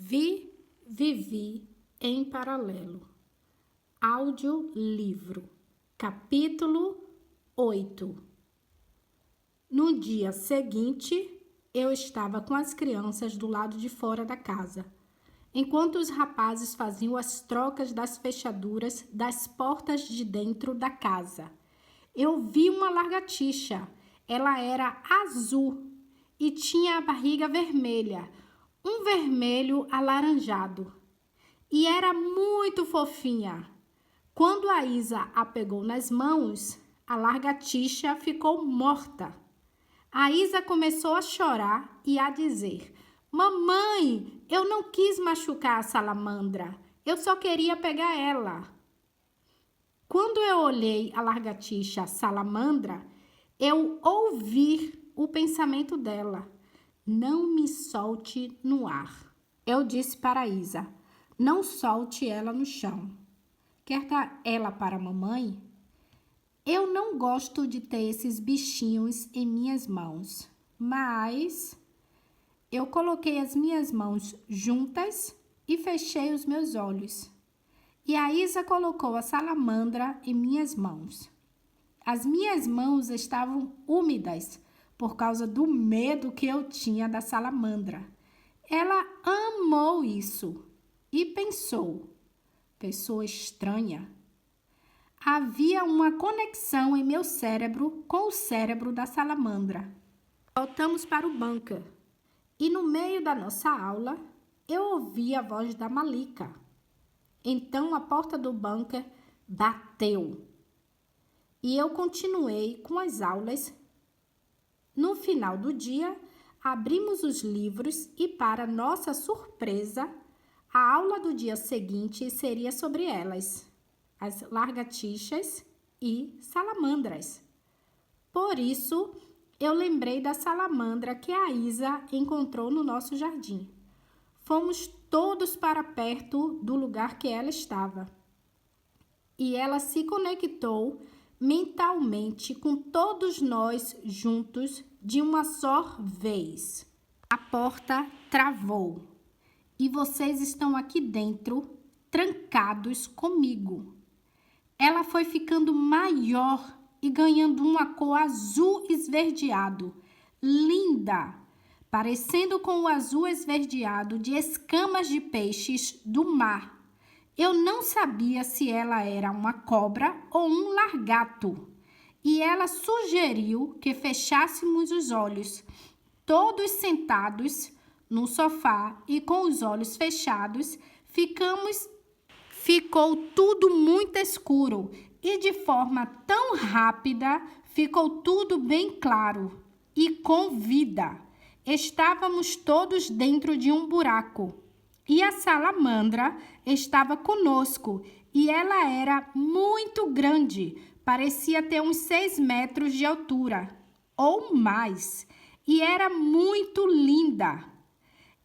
Vi, vivi em paralelo. Audiolivro, capítulo 8. No dia seguinte, eu estava com as crianças do lado de fora da casa, enquanto os rapazes faziam as trocas das fechaduras das portas de dentro da casa. Eu vi uma lagartixa. Ela era azul e tinha a barriga vermelha, um vermelho alaranjado. E era muito fofinha. Quando a Isa a pegou nas mãos, a lagartixa ficou morta. A Isa começou a chorar e a dizer: "Mamãe, eu não quis machucar a salamandra. Eu só queria pegar ela." Quando eu olhei a lagartixa salamandra, eu ouvi o pensamento dela: "Não me solte no ar." Eu disse para a Isa: "Não solte ela no chão. Quer dar ela para a mamãe?" Eu não gosto de ter esses bichinhos em minhas mãos, mas eu coloquei as minhas mãos juntas e fechei os meus olhos. E a Isa colocou a salamandra em minhas mãos. As minhas mãos estavam úmidas por causa do medo que eu tinha da salamandra. Ela amou isso e pensou: pessoa estranha. Havia uma conexão em meu cérebro com o cérebro da salamandra. Voltamos para o bunker e no meio da nossa aula eu ouvi a voz da Malika. Então a porta do bunker bateu e eu continuei com as aulas. No final do dia, abrimos os livros e, para nossa surpresa, a aula do dia seguinte seria sobre elas, as lagartixas e salamandras. Por isso, eu lembrei da salamandra que a Isa encontrou no nosso jardim. Fomos todos para perto do lugar que ela estava. E ela se conectou mentalmente com todos nós juntos de uma só vez. A porta travou e vocês estão aqui dentro, trancados comigo. Ela foi ficando maior e ganhando uma cor azul esverdeado, linda, parecendo com o azul esverdeado de escamas de peixes do mar. Eu não sabia se ela era uma cobra ou um lagarto. E ela sugeriu que fechássemos os olhos, todos sentados no sofá e com os olhos fechados. Ficou tudo muito escuro e de forma tão rápida ficou tudo bem claro e com vida. Estávamos todos dentro de um buraco e a salamandra estava conosco e ela era muito grande, parecia ter uns 6 metros de altura ou mais e era muito linda.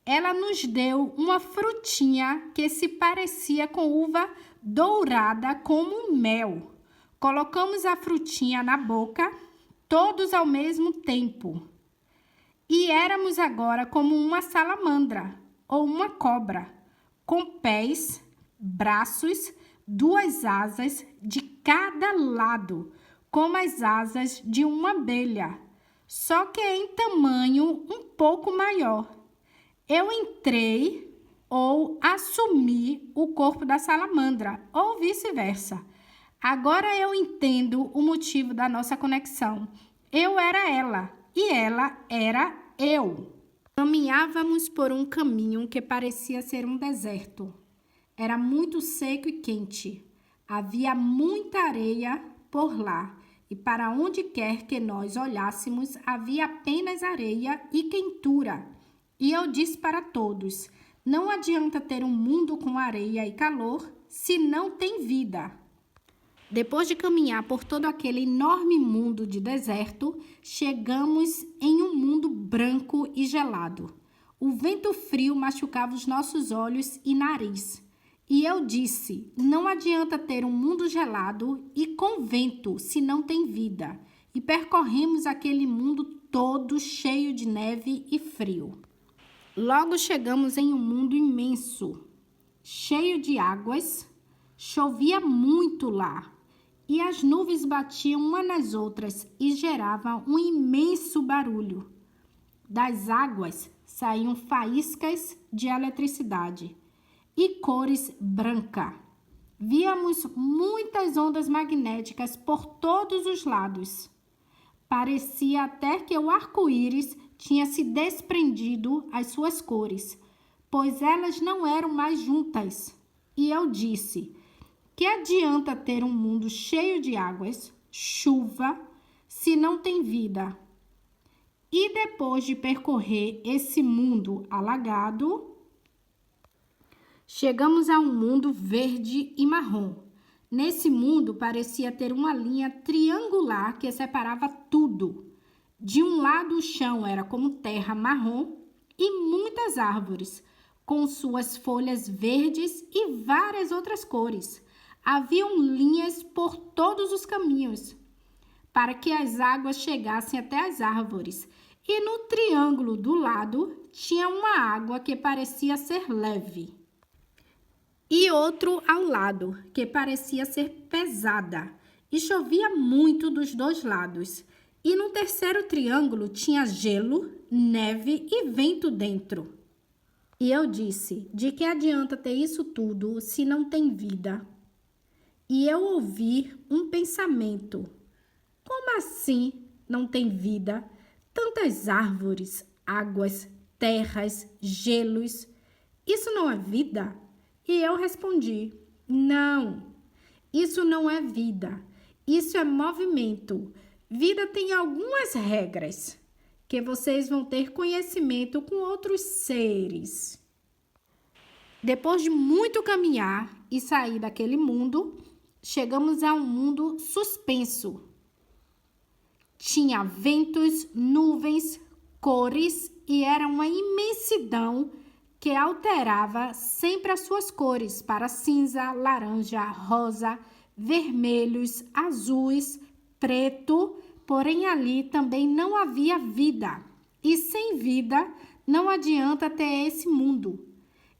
Ela nos deu uma frutinha que se parecia com uva dourada como mel. Colocamos a frutinha na boca, todos ao mesmo tempo. E éramos agora como uma salamandra ou uma cobra, com pés, braços, 2 asas de cada lado, como as asas de uma abelha, só que em tamanho um pouco maior. Eu entrei ou assumi o corpo da salamandra, ou vice-versa. Agora eu entendo o motivo da nossa conexão. Eu era ela e ela era eu. Caminhávamos por um caminho que parecia ser um deserto. Era muito seco e quente. Havia muita areia por lá e para onde quer que nós olhássemos havia apenas areia e quentura. E eu disse para todos: não adianta ter um mundo com areia e calor se não tem vida. Depois de caminhar por todo aquele enorme mundo de deserto, chegamos em um mundo branco e gelado. O vento frio machucava os nossos olhos e nariz. E eu disse: não adianta ter um mundo gelado e com vento se não tem vida. E percorremos aquele mundo todo cheio de neve e frio. Logo chegamos em um mundo imenso, cheio de águas. Chovia muito lá e as nuvens batiam umas nas outras e geravam um imenso barulho. Das águas saíam faíscas de eletricidade e cores brancas. Víamos muitas ondas magnéticas por todos os lados. Parecia até que o arco-íris tinha se desprendido as suas cores, pois elas não eram mais juntas. E eu disse: que adianta ter um mundo cheio de águas, chuva, se não tem vida? E depois de percorrer esse mundo alagado, chegamos a um mundo verde e marrom. Nesse mundo parecia ter uma linha triangular que separava tudo. De um lado o chão era como terra marrom e muitas árvores, com suas folhas verdes e várias outras cores. Haviam linhas por todos os caminhos, para que as águas chegassem até as árvores. E no triângulo do lado tinha uma água que parecia ser leve. E outro ao lado, que parecia ser pesada. E chovia muito dos dois lados. E no terceiro triângulo tinha gelo, neve e vento dentro. E eu disse: de que adianta ter isso tudo se não tem vida? E eu ouvi um pensamento: como assim não tem vida? Tantas árvores, águas, terras, gelos. Isso não é vida? E eu respondi: não, isso não é vida. Isso é movimento. Vida tem algumas regras que vocês vão ter conhecimento com outros seres. Depois de muito caminhar e sair daquele mundo, chegamos a um mundo suspenso. Tinha ventos, nuvens, cores e era uma imensidão que alterava sempre as suas cores para cinza, laranja, rosa, vermelhos, azuis, preto, porém ali também não havia vida. E sem vida não adianta ter esse mundo.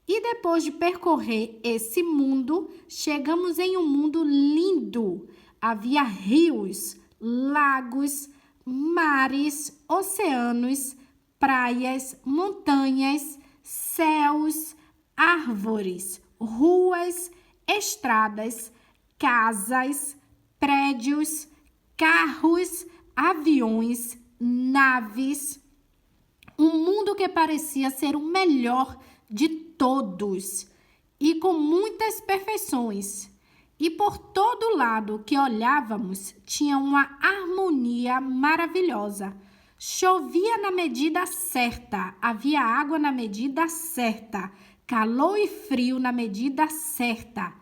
E depois de percorrer esse mundo, chegamos em um mundo lindo. Havia rios, lagos, mares, oceanos, praias, montanhas, céus, árvores, ruas, estradas, casas, prédios, carros, aviões, naves. Um mundo que parecia ser o melhor de todos e com muitas perfeições. E por todo lado que olhávamos tinha uma harmonia maravilhosa. Chovia na medida certa, havia água na medida certa, calor e frio na medida certa.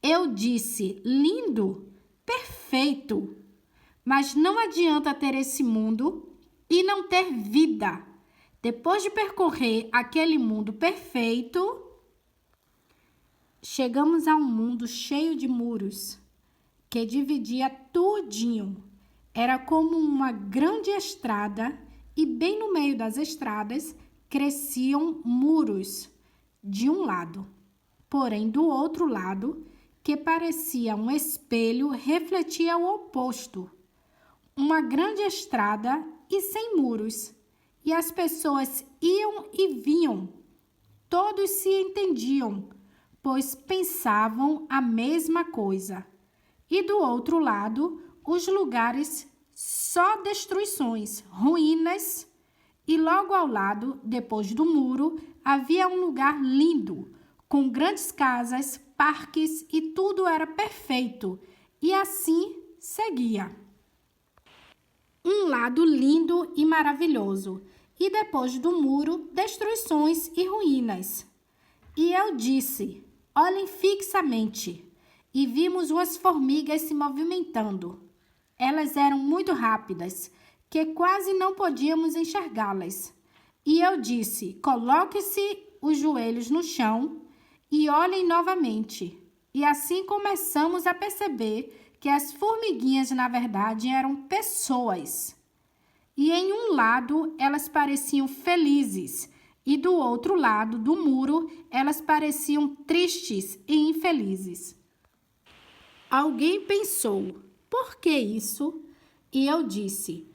Eu disse: lindo, perfeito. Mas não adianta ter esse mundo e não ter vida. Depois de percorrer aquele mundo perfeito, chegamos a um mundo cheio de muros, que dividia tudinho. Era como uma grande estrada e bem no meio das estradas cresciam muros de um lado. Porém, do outro lado, que parecia um espelho, refletia o oposto. Uma grande estrada e sem muros. E as pessoas iam e vinham. Todos se entendiam, pois pensavam a mesma coisa. E do outro lado, os lugares só destruições, ruínas. E logo ao lado, depois do muro, havia um lugar lindo, com grandes casas, parques e tudo era perfeito. E assim seguia. Um lado lindo e maravilhoso. E depois do muro, destruições e ruínas. E eu disse: olhem fixamente. E vimos umas formigas se movimentando. Elas eram muito rápidas, que quase não podíamos enxergá-las. E eu disse: coloque-se os joelhos no chão e olhem novamente. E assim começamos a perceber que as formiguinhas, na verdade, eram pessoas. E em um lado elas pareciam felizes e do outro lado do muro elas pareciam tristes e infelizes. Alguém pensou, por que isso? E eu disse,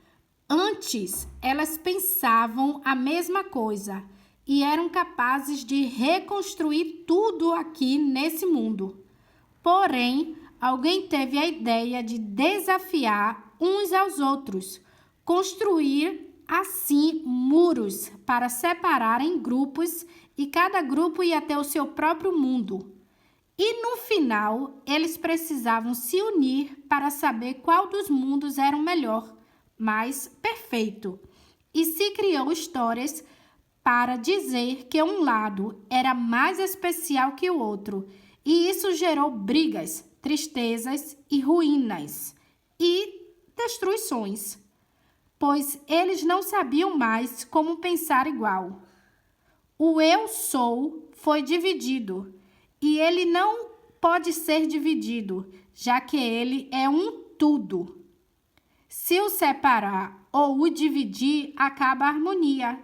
antes elas pensavam a mesma coisa e eram capazes de reconstruir tudo aqui nesse mundo. Porém, alguém teve a ideia de desafiar uns aos outros, construir assim muros para separar em grupos e cada grupo ia ter o seu próprio mundo. E no final, eles precisavam se unir para saber qual dos mundos era o melhor, mais perfeito. E se criou histórias para dizer que um lado era mais especial que o outro. E isso gerou brigas, tristezas e ruínas e destruições, pois eles não sabiam mais como pensar igual. O eu sou foi dividido e ele não pode ser dividido, já que ele é um tudo. Se o separar ou o dividir, acaba a harmonia.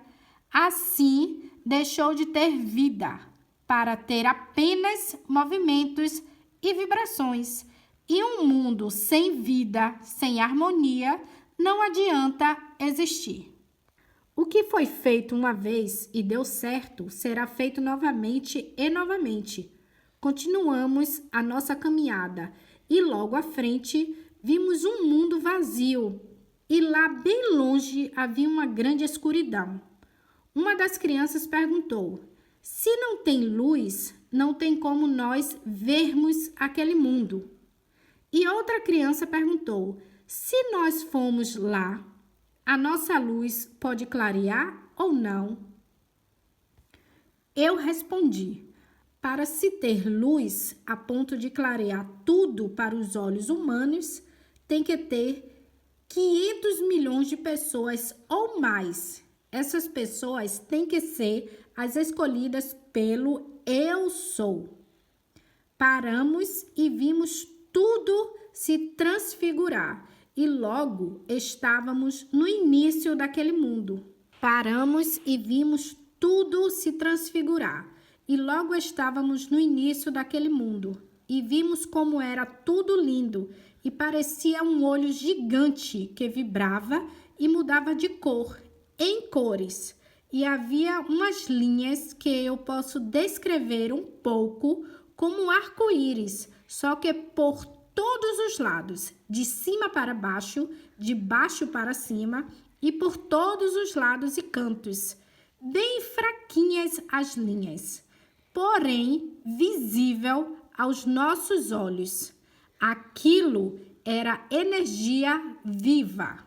Assim, deixou de ter vida, para ter apenas movimentos e vibrações. E um mundo sem vida, sem harmonia, não adianta existir. O que foi feito uma vez e deu certo, será feito novamente e novamente. Continuamos a nossa caminhada e logo à frente vimos um mundo vazio e lá bem longe havia uma grande escuridão. Uma das crianças perguntou, se não tem luz, não tem como nós vermos aquele mundo. E outra criança perguntou, se nós formos lá, a nossa luz pode clarear ou não? Eu respondi, para se ter luz a ponto de clarear tudo para os olhos humanos, tem que ter 500 milhões de pessoas ou mais. Essas pessoas têm que ser as escolhidas pelo Eu Sou. Paramos e vimos tudo se transfigurar e logo estávamos no início daquele mundo. Paramos e vimos tudo se transfigurar e logo estávamos no início daquele mundo e vimos como era tudo lindo e parecia um olho gigante que vibrava e mudava de cor, em cores. E havia umas linhas que eu posso descrever um pouco como arco-íris, só que por todos os lados, de cima para baixo, de baixo para cima e por todos os lados e cantos. Bem fraquinhas as linhas, porém visível aos nossos olhos. Aquilo era energia viva.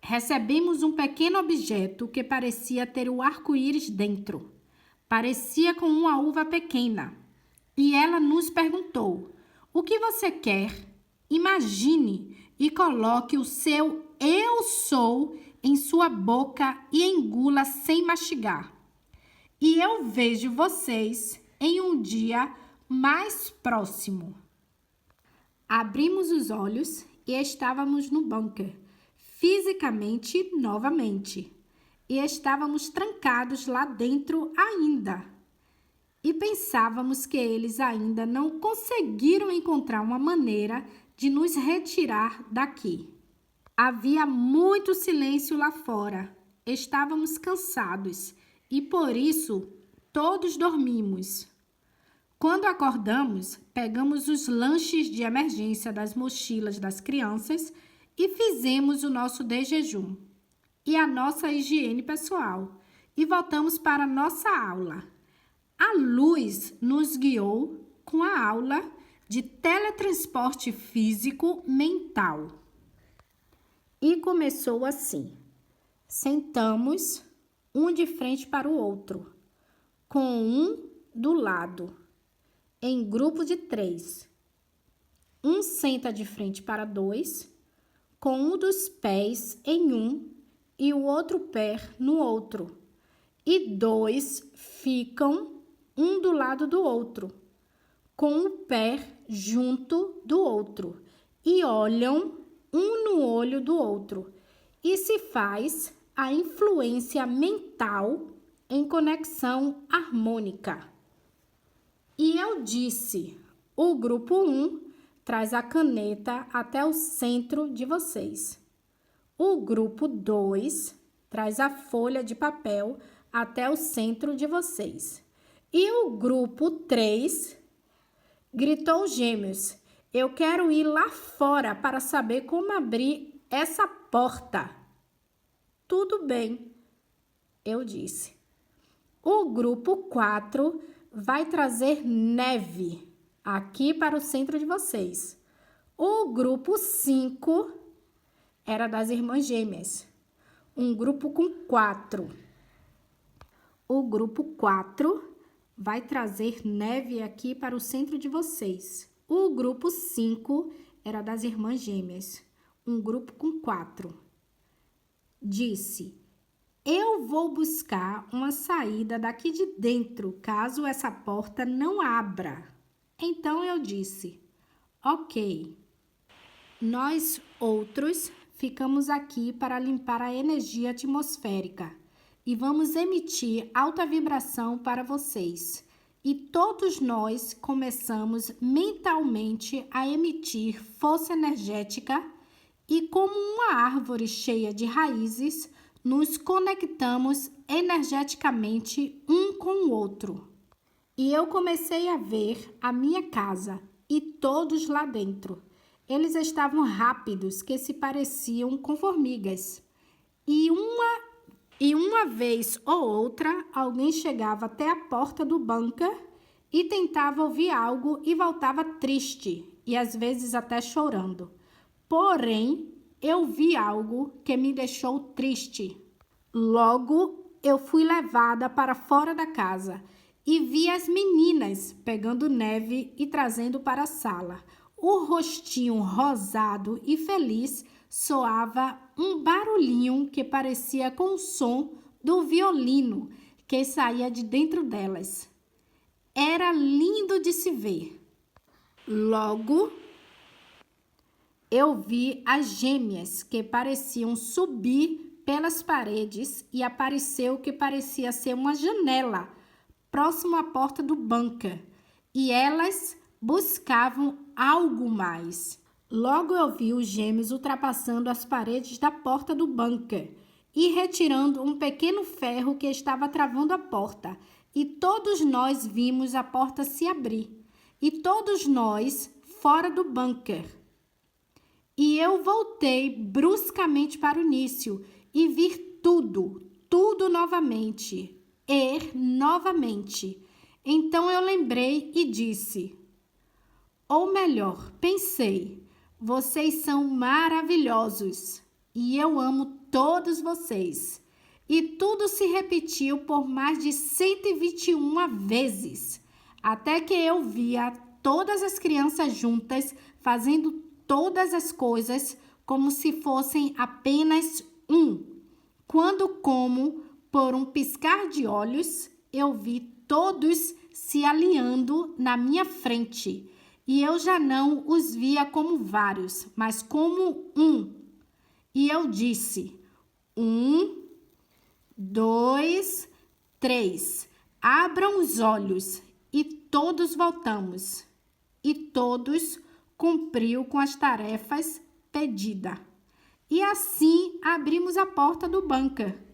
Recebemos um pequeno objeto que parecia ter o arco-íris dentro. Parecia com uma uva pequena. E ela nos perguntou, o que você quer? Imagine e coloque o seu Eu Sou em sua boca e engula sem mastigar. E eu vejo vocês em um dia mais próximo. Abrimos os olhos e estávamos no bunker, fisicamente novamente. E estávamos trancados lá dentro ainda. E pensávamos que eles ainda não conseguiram encontrar uma maneira de nos retirar daqui. Havia muito silêncio lá fora. Estávamos cansados e por isso todos dormimos. Quando acordamos, pegamos os lanches de emergência das mochilas das crianças e fizemos o nosso desjejum e a nossa higiene pessoal e voltamos para a nossa aula. A luz nos guiou com a aula de teletransporte físico mental. E começou assim. Sentamos um de frente para o outro, com um do lado, em grupo de 3. Um senta de frente para 2, com um dos pés em um e o outro pé no outro. E 2 ficam um do lado do outro, com o pé junto do outro, e olham um no olho do outro. E se faz a influência mental em conexão harmônica. E eu disse: o grupo 1 traz a caneta até o centro de vocês. O grupo 2 traz a folha de papel até o centro de vocês. E o grupo 3 gritou gêmeos: eu quero ir lá fora para saber como abrir essa porta. Tudo bem, eu disse. O grupo 4 vai trazer neve aqui para o centro de vocês. O grupo 5 era das irmãs gêmeas. Um grupo com 4. O grupo 4 vai trazer neve aqui para o centro de vocês. O grupo 5 era das irmãs gêmeas. Um grupo com 4. Disse: eu vou buscar uma saída daqui de dentro, caso essa porta não abra. Então eu disse: ok. Nós outros ficamos aqui para limpar a energia atmosférica e vamos emitir alta vibração para vocês. E todos nós começamos mentalmente a emitir força energética e, como uma árvore cheia de raízes, nos conectamos energeticamente um com o outro. E eu comecei a ver a minha casa e todos lá dentro. Eles estavam rápidos, que se pareciam com formigas. E uma vez ou outra, alguém chegava até a porta do bunker e tentava ouvir algo e voltava triste e às vezes até chorando. Porém, eu vi algo que me deixou triste. Logo, eu fui levada para fora da casa e vi as meninas pegando neve e trazendo para a sala. O rostinho rosado e feliz soava um barulhinho que parecia com o som do violino que saía de dentro delas. Era lindo de se ver. Logo, eu vi as gêmeas que pareciam subir pelas paredes e apareceu o que parecia ser uma janela próximo à porta do bunker. E elas buscavam algo mais. Logo eu vi os gêmeos ultrapassando as paredes da porta do bunker e retirando um pequeno ferro que estava travando a porta. E todos nós vimos a porta se abrir. E todos nós fora do bunker. E eu voltei bruscamente para o início e vi tudo novamente. Novamente. Então eu lembrei e disse: ou melhor, pensei, vocês são maravilhosos e eu amo todos vocês. E tudo se repetiu por mais de 121 vezes, até que eu via todas as crianças juntas fazendo todas as coisas como se fossem apenas um. Quando, como por um piscar de olhos, eu vi todos se alinhando na minha frente. E eu já não os via como vários, mas como um. E eu disse: 1, 2, 3. Abram os olhos. E todos voltamos. E todos cumpriu com as tarefas pedidas. E assim abrimos a porta do bunker.